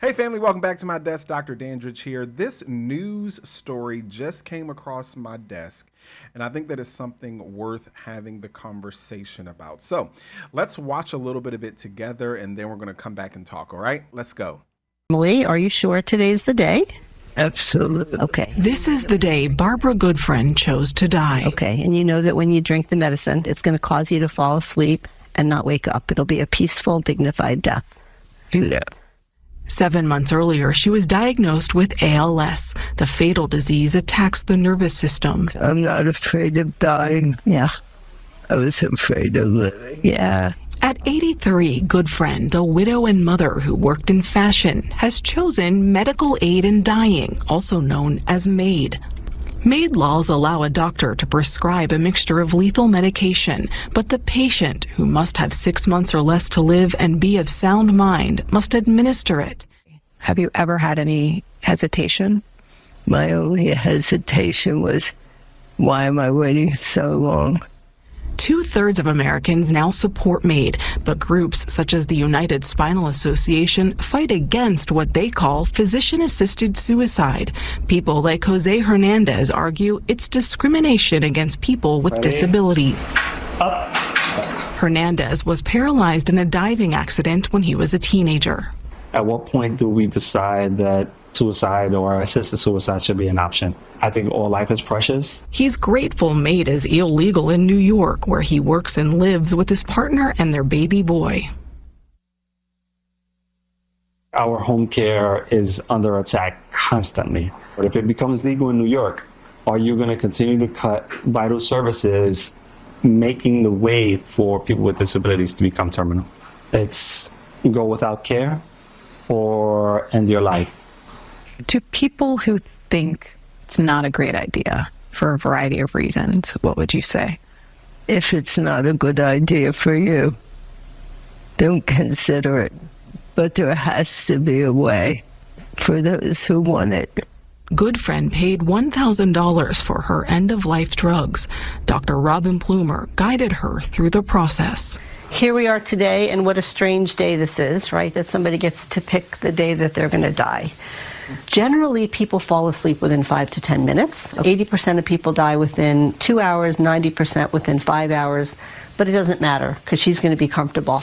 Hey family, welcome back to my desk. Dr. Dandridge here. This news story just came across my desk, and I think that is something worth having the conversation about. So let's watch a little bit of it together, and then we're going to come back and talk. All right, let's go. Emily, are you sure today's the day? Absolutely. Okay. This is the day Barbara Goodfriend chose to die. Okay, and you know that when you drink the medicine, it's going to cause you to fall asleep and not wake up. It'll be a peaceful, dignified death. Yeah. 7 months earlier, she was diagnosed with ALS. The fatal disease attacks the nervous system. I'm not afraid of dying. Yeah. I was afraid of living. Yeah. At 83, Goodfriend, a widow and mother who worked in fashion, has chosen medical aid in dying, also known as MAiD. MAiD laws allow a doctor to prescribe a mixture of lethal medication, but the patient, who must have 6 months or less to live and be of sound mind, must administer it. Have you ever had any hesitation? My only hesitation was, why am I waiting so long? 2/3 of Americans now support MAiD, but groups such as the United Spinal Association fight against what they call physician-assisted suicide. People like Jose Hernandez argue it's discrimination against people with disabilities. Hernandez was paralyzed in a diving accident when he was a teenager. At what point do we decide that suicide or assisted suicide should be an option? I think all life is precious. He's grateful MAiD is illegal in New York, where he works and lives with his partner and their baby boy. Our home care is under attack constantly. But if it becomes legal in New York, are you going to continue to cut vital services, making the way for people with disabilities to become terminal? It's go without care or end your life. To people who think it's not a great idea for a variety of reasons, what would you say? If it's not a good idea for you, don't consider it. But there has to be a way for those who want it. Goodfriend paid $1,000 for her end-of-life drugs. Dr. Robin Plumer guided her through the process. Here we are today, and what a strange day this is, right? That somebody gets to pick the day that they're going to die. Generally, people fall asleep within 5 to 10 minutes. 80% of people die within 2 hours, 90% within 5 hours, but it doesn't matter because she's going to be comfortable.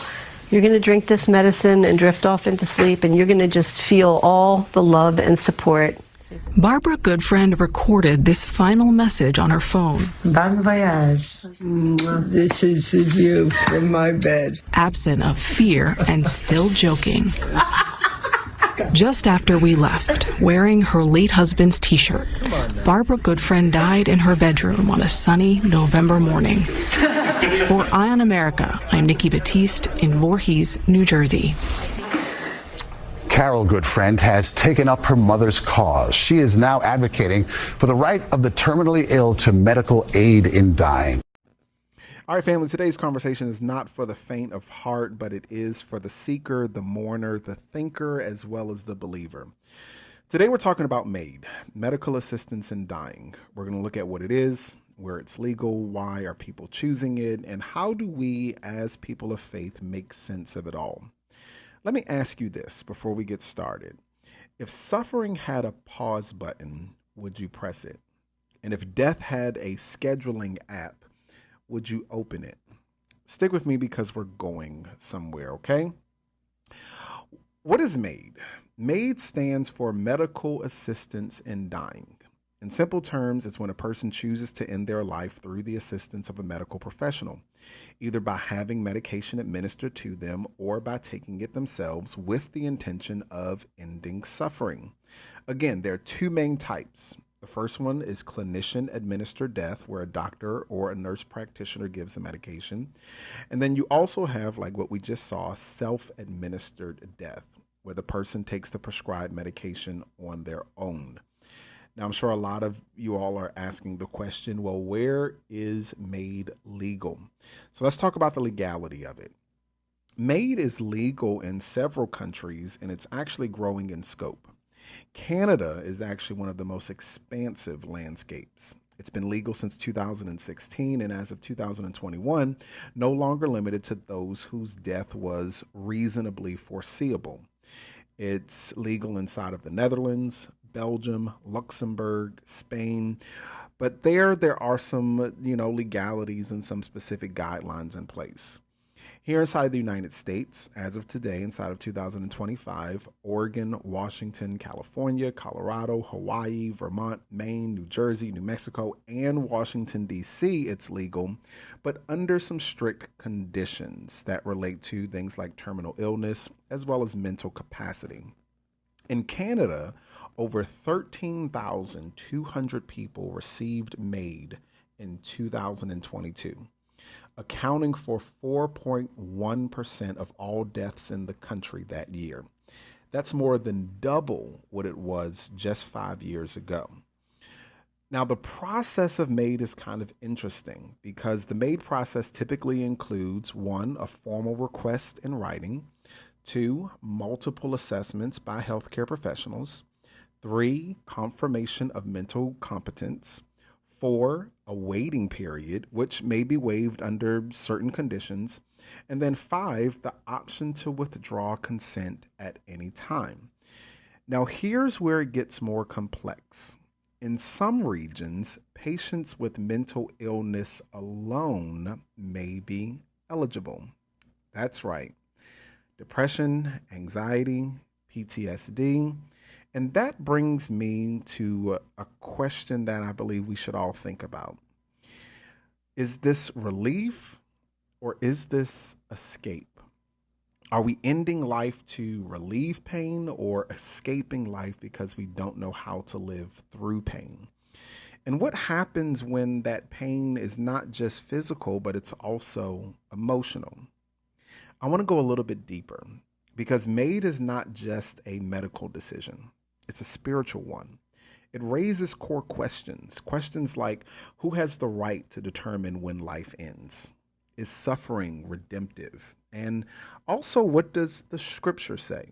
You're going to drink this medicine and drift off into sleep, and you're going to just feel all the love and support. Barbara Goodfriend recorded this final message on her phone. Bon voyage. This is the view from my bed. Absent of fear and still joking. Just after we left, wearing her late husband's t-shirt, Barbara Goodfriend died in her bedroom on a sunny November morning. For Eye on America, I'm Nikki Batiste in Voorhees, New Jersey. Carol Goodfriend has taken up her mother's cause. She is now advocating for the right of the terminally ill to medical aid in dying. All right, family, today's conversation is not for the faint of heart, but it is for the seeker, the mourner, the thinker, as well as the believer. Today, we're talking about MAiD, medical assistance in dying. We're going to look at what it is, where it's legal, why are people choosing it, and how do we, as people of faith, make sense of it all. Let me ask you this before we get started. If suffering had a pause button, would you press it? And if death had a scheduling app, would you open it? Stick with me because we're going somewhere, okay? What is MAiD? MAiD stands for Medical Assistance in Dying. In simple terms, it's when a person chooses to end their life through the assistance of a medical professional, either by having medication administered to them or by taking it themselves with the intention of ending suffering. Again, there are two main types. The first one is clinician-administered death, where a doctor or a nurse practitioner gives the medication. And then you also have, like what we just saw, self-administered death, where the person takes the prescribed medication on their own. Now, I'm sure a lot of you all are asking the question, well, where is MAiD legal? So let's talk about the legality of it. MAiD is legal in several countries, and it's actually growing in scope. Canada is actually one of the most expansive landscapes. It's been legal since 2016, and as of 2021, no longer limited to those whose death was reasonably foreseeable. It's legal inside of the Netherlands, Belgium, Luxembourg, Spain. But there are some, legalities and some specific guidelines in place. Here inside the United States, as of today, inside of 2025, Oregon, Washington, California, Colorado, Hawaii, Vermont, Maine, New Jersey, New Mexico, and Washington, D.C., it's legal, but under some strict conditions that relate to things like terminal illness as well as mental capacity. In Canada, over 13,200 people received MAiD in 2022, accounting for 4.1% of all deaths in the country that year. That's more than double what it was just 5 years ago. Now, the process of MAiD is kind of interesting because the MAiD process typically includes 1, a formal request in writing, 2, multiple assessments by healthcare professionals, 3, confirmation of mental competence, 4, a waiting period, which may be waived under certain conditions, and then 5, the option to withdraw consent at any time. Now, here's where it gets more complex. In some regions, patients with mental illness alone may be eligible. That's right. Depression, anxiety, PTSD. And that brings me to a question that I believe we should all think about. Is this relief or is this escape? Are we ending life to relieve pain or escaping life because we don't know how to live through pain? And what happens when that pain is not just physical, but it's also emotional? I want to go a little bit deeper because MAiD is not just a medical decision. It's a spiritual one. It raises core questions like who has the right to determine when life ends? Is suffering redemptive? And also, what does the scripture say?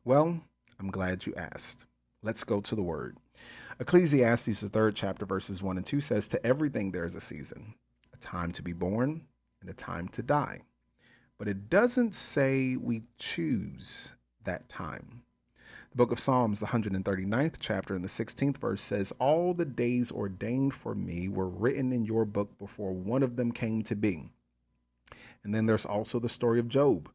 Well, I'm glad you asked. Let's go to the word. Ecclesiastes, the 3rd chapter, verses 1 and 2 says, "To everything there is a season, a time to be born and a time to die." But it doesn't say we choose that time. The book of Psalms, the 139th chapter and the 16th verse says, "All the days ordained for me were written in your book before one of them came to be." And then there's also the story of Job,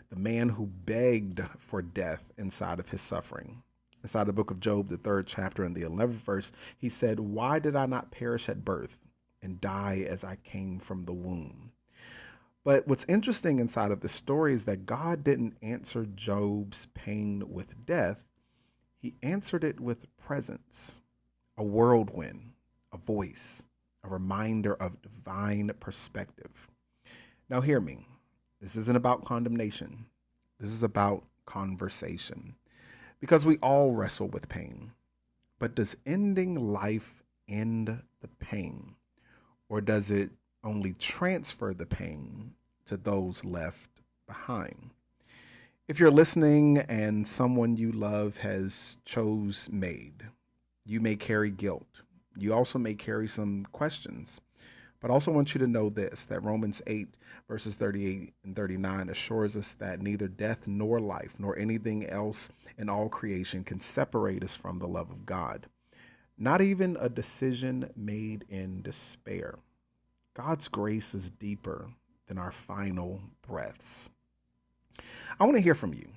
the man who begged for death inside of his suffering. Inside the book of Job, the 3rd chapter and the 11th verse, he said, "Why did I not perish at birth and die as I came from the womb?" But what's interesting inside of this story is that God didn't answer Job's pain with death. He answered it with presence, a whirlwind, a voice, a reminder of divine perspective. Now hear me. This isn't about condemnation. This is about conversation. Because we all wrestle with pain. But does ending life end the pain? Or does it only transfer the pain to those left behind? If you're listening and someone you love has chose MAiD, you may carry guilt. You also may carry some questions. But I also want you to know this, that Romans 8 verses 38 and 39 assures us that neither death nor life nor anything else in all creation can separate us from the love of God. Not even a decision made in despair. God's grace is deeper than our final breaths. I want to hear from you.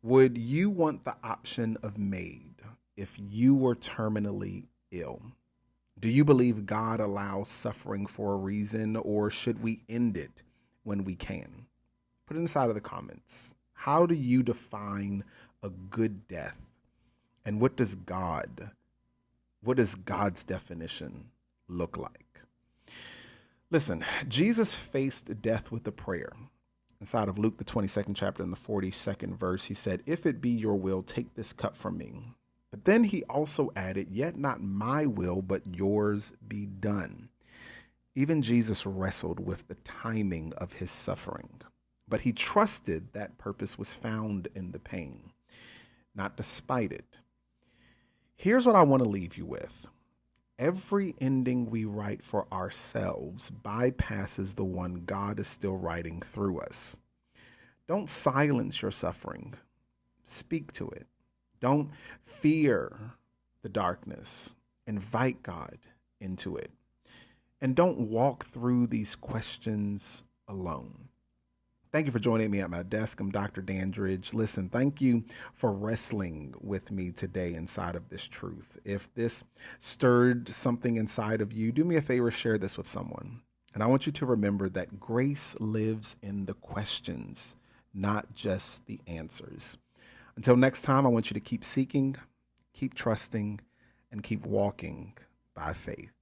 Would you want the option of MAiD if you were terminally ill? Do you believe God allows suffering for a reason, or should we end it when we can? Put it inside of the comments. How do you define a good death? And what does God's definition look like? Listen, Jesus faced death with a prayer. Inside of Luke, the 22nd chapter and the 42nd verse, he said, "If it be your will, take this cup from me." But then he also added, "Yet not my will, but yours be done." Even Jesus wrestled with the timing of his suffering, but he trusted that purpose was found in the pain, not despite it. Here's what I want to leave you with. Every ending we write for ourselves bypasses the one God is still writing through us. Don't silence your suffering. Speak to it. Don't fear the darkness. Invite God into it. And don't walk through these questions alone. Thank you for joining me at my desk. I'm Dr. Dandridge. Listen, thank you for wrestling with me today inside of this truth. If this stirred something inside of you, do me a favor, share this with someone. And I want you to remember that grace lives in the questions, not just the answers. Until next time, I want you to keep seeking, keep trusting, and keep walking by faith.